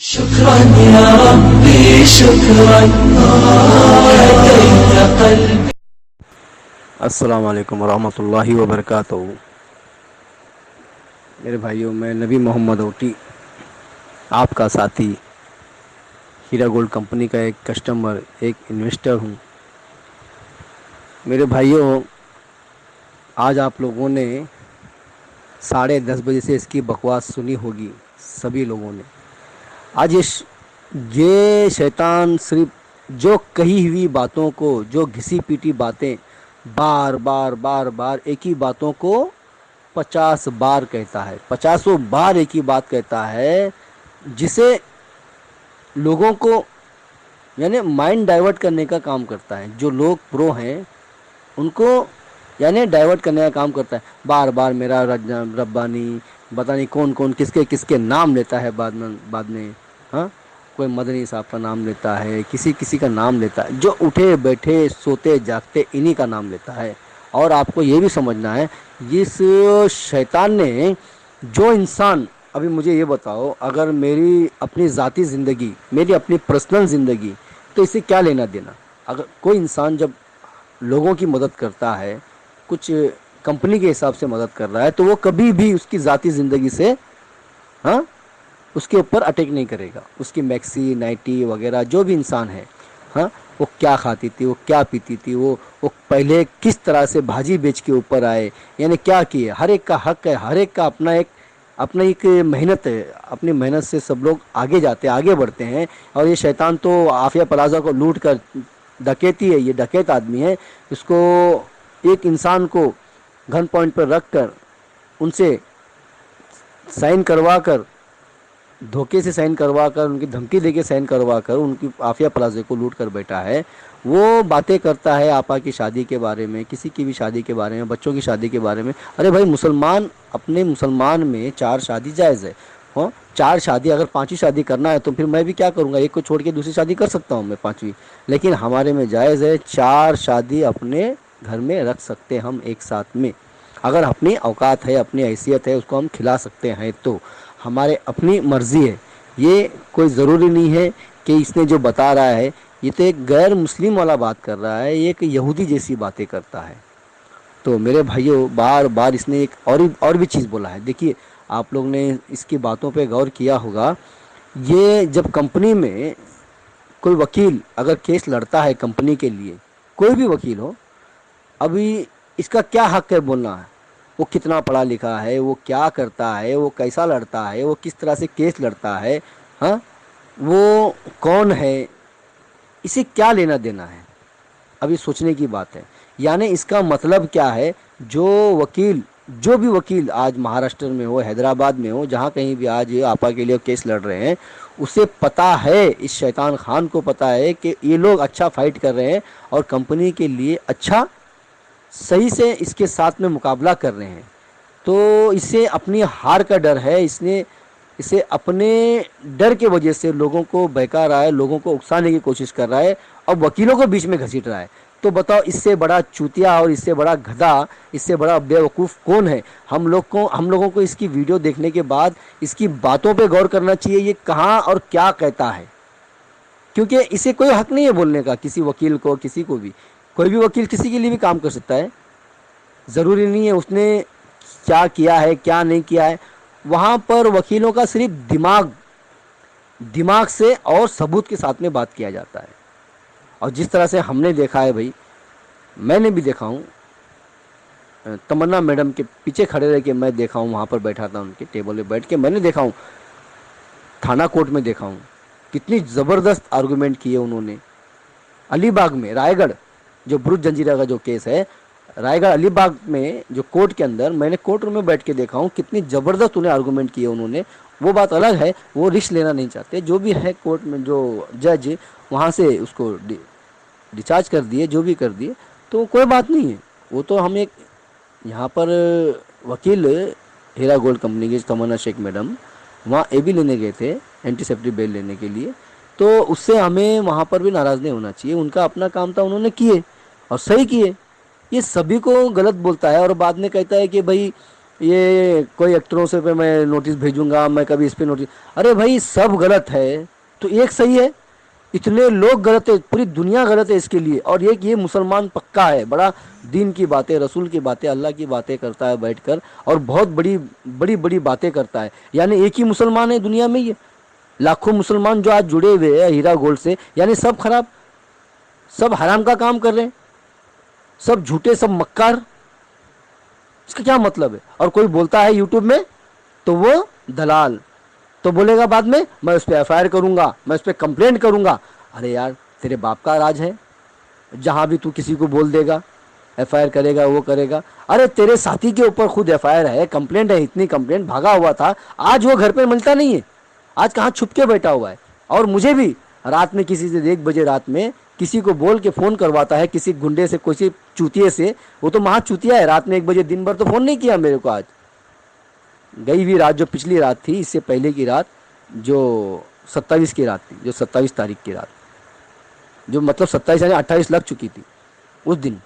शुक्रान या रब्बी शुक्रान हदैत क़ल्बी। अस्सलाम वालेकुम रहमतुल्लाहि व बरकातहू। मेरे भाइयों, मैं नबी मोहम्मद ओटी, आपका साथी, हीरा गोल्ड कंपनी का एक कस्टमर, एक इन्वेस्टर हूँ। मेरे भाइयों, आज आप लोगों ने 10:30 बजे से इसकी बकवास सुनी होगी, सभी लोगों ने। आज ये शैतान सिर्फ जो कही हुई बातों को, जो घिसी पीटी बातें, बार बार बार बार एक ही बातों को 50 बार कहता है, 50 बार एक ही बात कहता है, जिसे लोगों को यानी माइंड डाइवर्ट करने का काम करता है। जो लोग प्रो हैं उनको यानी डाइवर्ट करने का काम करता है। बार बार मेरा रब्बानी, पता नहीं कौन कौन किसके किसके नाम लेता है, बाद में हाँ, कोई मदनी साहब का नाम लेता है, किसी किसी का नाम लेता है, जो उठे बैठे सोते जागते इन्हीं का नाम लेता है। और आपको ये भी समझना है, इस शैतान ने जो इंसान, अभी मुझे ये बताओ, अगर मेरी अपनी ज़ाती ज़िंदगी, मेरी अपनी पर्सनल ज़िंदगी, तो इससे क्या लेना देना। अगर कोई इंसान जब लोगों की मदद करता है, कुछ कंपनी के हिसाब से मदद कर रहा है, तो वो कभी भी उसकी ज़ाती ज़िंदगी से, हाँ, उसके ऊपर अटैक नहीं करेगा। उसकी मैक्सी नाइटी वगैरह जो भी इंसान है, हाँ, वो क्या खाती थी, वो क्या पीती थी, वो पहले किस तरह से भाजी बेच के ऊपर आए, यानी क्या किए, हर एक का हक है, हर एक का अपना एक मेहनत है। अपनी मेहनत से सब लोग आगे जाते हैं, आगे बढ़ते हैं। और ये शैतान तो आफिया प्लाजा को लूट कर डकैती है, ये डकैत आदमी है। इसको एक इंसान को गन पॉइंट पर रख कर, उनसे साइन करवा कर, धोखे से साइन करवा कर, उनकी धमकी देके साइन करवा कर उनकी आफिया प्लाजे को लूट कर बैठा है। वो बातें करता है आपा की शादी के बारे में, किसी की भी शादी के बारे में, बच्चों की शादी के बारे में। अरे भाई, मुसलमान, अपने मुसलमान में 4 शादी जायज़ है। हाँ, 4 शादी, अगर 5वीं शादी करना है तो फिर मैं भी क्या करूँगा, एक को छोड़ के दूसरी शादी कर सकता हूँ मैं, 5वीं। लेकिन हमारे में जायज़ है, 4 शादी अपने घर में रख सकते हम एक साथ में। अगर अपनी औकात है, अपनी हैसियत है, उसको हम खिला सकते हैं, तो हमारे अपनी मर्ज़ी है। ये कोई ज़रूरी नहीं है कि इसने जो बता रहा है, ये तो एक गैर मुस्लिम वाला बात कर रहा है, ये एक यहूदी जैसी बातें करता है। तो मेरे भाइयों, बार बार इसने एक और भी चीज़ बोला है। देखिए, आप लोग ने इसकी बातों पे गौर किया होगा। ये जब कंपनी में कोई वकील अगर केस लड़ता है कंपनी के लिए, कोई भी वकील हो, अभी इसका क्या हक है बोलना है, वो कितना पढ़ा लिखा है, वो क्या करता है, वो कैसा लड़ता है, वो किस तरह से केस लड़ता है, हाँ, वो कौन है, इसे क्या लेना देना है। अभी सोचने की बात है। यानी इसका मतलब क्या है, जो वकील, जो भी वकील आज महाराष्ट्र में हो, हैदराबाद में हो, जहाँ कहीं भी आज ये आपा के लिए केस लड़ रहे हैं, उसे पता है, इस शैतान खान को पता है कि ये लोग अच्छा फाइट कर रहे हैं और कंपनी के लिए अच्छा सही से इसके साथ में मुकाबला कर रहे हैं। तो इसे अपनी हार का डर है, इसने इसे अपने डर के वजह से लोगों को बहका रहा है, लोगों को उकसाने की कोशिश कर रहा है और वकीलों को बीच में घसीट रहा है। तो बताओ, इससे बड़ा चूतिया और इससे बड़ा गधा, इससे बड़ा बेवकूफ़ कौन है। हम लोगों को इसकी वीडियो देखने के बाद इसकी बातों पे गौर करना चाहिए, ये कहाँ और क्या कहता है। क्योंकि इसे कोई हक नहीं है बोलने का, किसी वकील को, किसी को भी। कोई भी वकील किसी के लिए भी काम कर सकता है, ज़रूरी नहीं है उसने क्या किया है क्या नहीं किया है। वहाँ पर वकीलों का सिर्फ दिमाग, दिमाग से और सबूत के साथ में बात किया जाता है। और जिस तरह से हमने देखा है भाई, मैंने भी देखा हूँ, तमन्ना मैडम के पीछे खड़े रह के मैं देखा हूँ, वहाँ पर बैठा था उनके टेबल पे बैठ के मैंने देखा हूँ, थाना कोर्ट में देखा हूँ, कितनी ज़बरदस्त आर्गूमेंट किए उन्होंने। अलीबाग में, रायगढ़, जो ब्रुज जंजीरा का जो केस है, रायगढ़ अलीबाग में जो कोर्ट के अंदर, मैंने कोर्ट रूम में बैठ के देखा हूँ, कितनी ज़बरदस्त उन्हें आर्गूमेंट किए उन्होंने। वो बात अलग है, वो रिस्क लेना नहीं चाहते, जो भी है कोर्ट में जो जज, वहाँ से उसको डिस्चार्ज कर दिए, जो भी कर दिए, तो कोई बात नहीं है। वो तो हम एक यहाँ पर वकील, हीरा गोल्ड कंपनी की तमन्ना शेख मैडम, वहाँ एबी लेने गए थे, एंटीसेप्टिक बेल लेने के लिए। तो उससे हमें वहाँ पर भी नाराज़ नहीं होना चाहिए, उनका अपना काम था, उन्होंने किए और सही किए। ये सभी को गलत बोलता है और बाद में कहता है कि भाई ये कोई एक्टरों से पे मैं नोटिस भेजूंगा, मैं कभी इस पे नोटिस। अरे भाई सब गलत है तो एक सही है। इतने लोग गलत है, पूरी दुनिया गलत है इसके लिए। और ये मुसलमान पक्का है, बड़ा दीन की बातें, रसूल की बातें, अल्लाह की बातें करता है बैठकर, और बहुत बड़ी बड़ी बड़ी बातें करता है। यानी एक ही मुसलमान है दुनिया में, ये लाखों मुसलमान जो आज जुड़े हुए हैं हीरा गोल्ड से, यानी सब खराब, सब हराम का काम कर रहे हैं, सब झूठे, सब मक्कार। इसका क्या मतलब है? और कोई बोलता है यूट्यूब में तो वो दलाल, तो बोलेगा बाद में मैं उस पर एफआईआर करूंगा, मैं उस पर कंप्लेंट करूंगा। अरे यार तेरे बाप का राज है, जहां भी तू किसी को बोल देगा एफआईआर करेगा, वो करेगा। अरे तेरे साथी के ऊपर खुद एफआईआर है, कंप्लेंट है, इतनी कंप्लेंट, भागा हुआ था, आज वो घर पे मिलता नहीं है, आज कहाँ छुप के बैठा हुआ है। और मुझे भी रात में किसी से 1 बजे रात में किसी को बोल के फ़ोन करवाता है, किसी गुंडे से, किसी चूतिए से। वो तो महा चूतिया है, रात में 1 बजे, दिन भर तो फ़ोन नहीं किया मेरे को। आज गई हुई रात, जो पिछली रात थी, इससे पहले की रात, जो 27 की रात थी, जो 27 तारीख की रात, जो मतलब 27 यानी 28 लग चुकी थी उस दिन,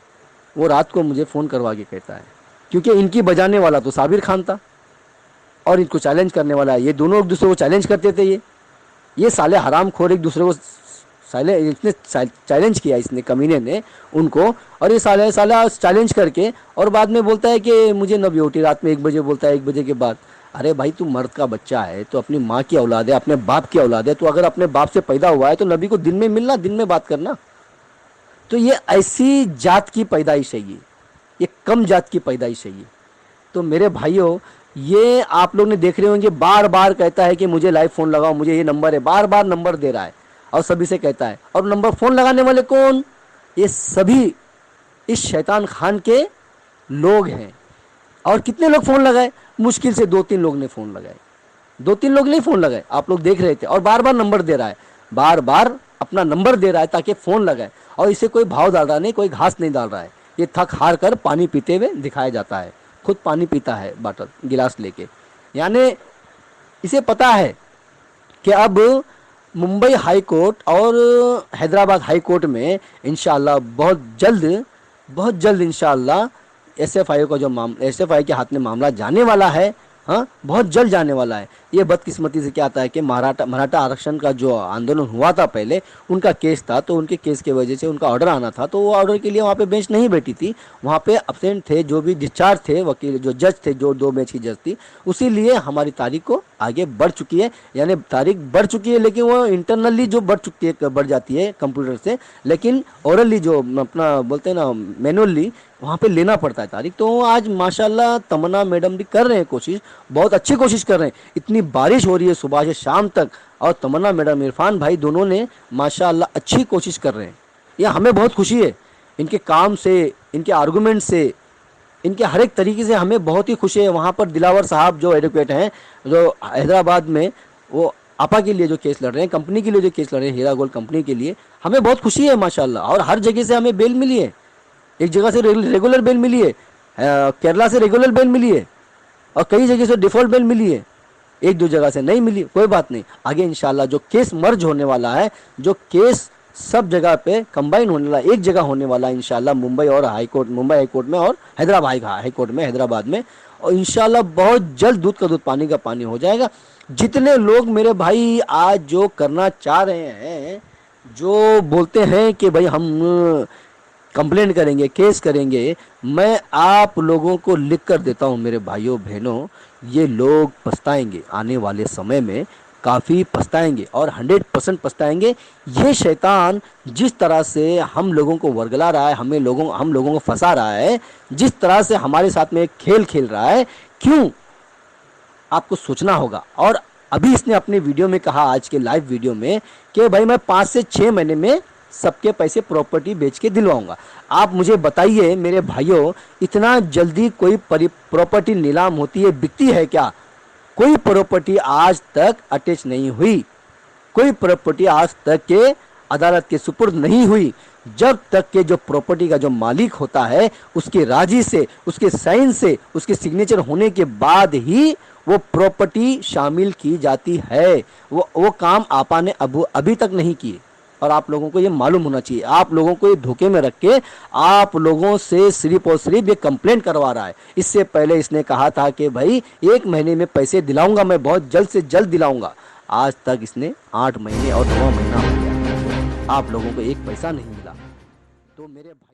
वो रात को मुझे फ़ोन करवा के कहता है, क्योंकि इनकी बजाने वाला तो साबिर खान था और इनको चैलेंज करने वाला है। ये दोनों एक दूसरे को चैलेंज करते थे। ये साले हराम खोर एक दूसरे को इसने चैलेंज किया, इसने, कमीने ने उनको। और ये साला चैलेंज करके और बाद में बोलता है कि मुझे नब्योटी रात में 1 बजे बोलता है, 1 बजे के बाद। अरे भाई तू मर्द का बच्चा है, तो अपनी माँ की औलाद है, अपने बाप की औलाद है, तो अगर अपने बाप से पैदा हुआ है तो नबी को दिन में मिलना, दिन में बात करना। तो ये ऐसी जात की पैदाइश है, ये कम जात की पैदाइश है ये। तो मेरे भाइयों, ये आप लोग ने देख रहे होंगे, बार बार कहता है कि मुझे लाइव फ़ोन लगाओ, मुझे ये नंबर है, बार बार नंबर दे रहा है और सभी से कहता है। और नंबर फ़ोन लगाने वाले कौन? ये सभी इस शैतान खान के लोग हैं। और कितने लोग फ़ोन लगाए? मुश्किल से 2-3 लोग ने फ़ोन लगाए, 2-3 लोग नहीं फ़ोन लगाए, आप लोग देख रहे थे। और बार बार नंबर दे रहा है, बार बार अपना नंबर दे रहा है ताकि फ़ोन लगाए। और इसे कोई भाव डाल रहा नहीं, कोई घास नहीं डाल रहा है। ये थक हार कर पानी पीते हुए दिखाया जाता है, खुद पानी पीता है बाटल गिलास लेके। यानी इसे पता है कि अब मुंबई हाई कोर्ट और हैदराबाद हाई कोर्ट में इंशाअल्लाह बहुत जल्द इंशाअल्लाह एसएफआई का जो मामला, एसएफआई के हाथ में मामला जाने वाला है। हाँ, बहुत जल्द जाने वाला है। ये बदकिस्मती से क्या आता है कि मराठा आरक्षण का जो आंदोलन हुआ था पहले, उनका केस था, तो उनके केस की वजह से उनका ऑर्डर आना था, तो वो ऑर्डर के लिए वहाँ पे बेंच नहीं बैठी थी, वहाँ पे अब्सेंट थे, जो भी डिस्चार्ज थे वकील, जो जज थे, जो 2 बेंच की जज थी। उसी लिए हमारी तारीख को आगे बढ़ चुकी है, यानी तारीख बढ़ चुकी है, लेकिन वो इंटरनली जो बढ़ चुकी है, बढ़ जाती है कंप्यूटर से, लेकिन ओरली जो अपना बोलते हैं ना, मैनुअली, वहाँ पे लेना पड़ता है तारीख। तो आज माशाल्लाह तमन्ना मैडम भी कर रहे हैं कोशिश, बहुत अच्छी कोशिश कर रहे हैं। इतनी बारिश हो रही है सुबह से शाम तक, और तमन्ना मैडम, इरफान भाई, दोनों ने माशाल्लाह अच्छी कोशिश कर रहे हैं। ये हमें बहुत खुशी है, इनके काम से, इनके आर्गूमेंट से, इनके हर एक तरीके से हमें बहुत ही खुशी है। वहाँ पर दिलावर साहब जो एडवोकेट हैं, जो हैदराबाद में, वो आपा के लिए जो केस लड़ रहे हैं, कंपनी के लिए जो केस लड़ रहे हैं, हीरा गोल्ड कंपनी के लिए, हमें बहुत खुशी है माशाल्लाह। और हर जगह से हमें बेल मिली है, एक जगह से रेगुलर बेल मिली है, केरला से रेगुलर बेल मिली है, और कई जगह से डिफ़ॉल्ट बेल मिली है, 1-2 जगह से नहीं मिली, कोई बात नहीं। आगे इंशाल्लाह जो केस मर्ज होने वाला है, जो केस सब जगह पे कंबाइन होने वाला, एक जगह होने वाला है इंशाल्लाह, मुंबई हाई कोर्ट में और हैदराबाद हाई कोर्ट में, हैदराबाद में। और इंशाल्लाह बहुत जल्द दूध का दूध, पानी का पानी हो जाएगा। जितने लोग मेरे भाई आज जो करना चाह रहे हैं, जो बोलते हैं कि भाई हम कंप्लेंट करेंगे, केस करेंगे, मैं आप लोगों को लिख कर देता हूं मेरे भाइयों बहनों, ये लोग पछताएंगे, आने वाले समय में काफ़ी पछताएंगे, और 100% पछताएंगे। ये शैतान जिस तरह से हम लोगों को वर्गला रहा है, हम लोगों को फंसा रहा है, जिस तरह से हमारे साथ में एक खेल खेल रहा है, क्यों, आपको सोचना होगा। और अभी इसने अपने वीडियो में कहा, आज के लाइव वीडियो में, कि भाई मैं 5 से 6 महीने में सबके पैसे प्रॉपर्टी बेच के दिलवाऊंगा। आप मुझे बताइए मेरे भाइयों, इतना जल्दी कोई प्रॉपर्टी नीलाम होती है, बिकती है क्या? कोई प्रॉपर्टी आज तक अटैच नहीं हुई, कोई प्रॉपर्टी आज तक के अदालत के सुपुर्द नहीं हुई, जब तक के जो प्रॉपर्टी का जो मालिक होता है, उसके राजी से, उसके साइन से, उसके सिग्नेचर होने के बाद ही वो प्रॉपर्टी शामिल की जाती है। वो काम आपा ने अभी तक नहीं किए। और आप लोगों को ये मालूम होना चाहिए। आप लोगों को ये धोखे में रख के आप लोगों से सिर्फ और सिर्फ ये कंप्लेंट करवा रहा है। इससे पहले इसने कहा था कि भाई 1 महीने में पैसे दिलाऊंगा, मैं बहुत जल्द से जल्द दिलाऊंगा। आज तक इसने 8 महीने और 9 महीना हो गया, आप लोगों को 1 पैसा नहीं मिला। तो मेरे भाई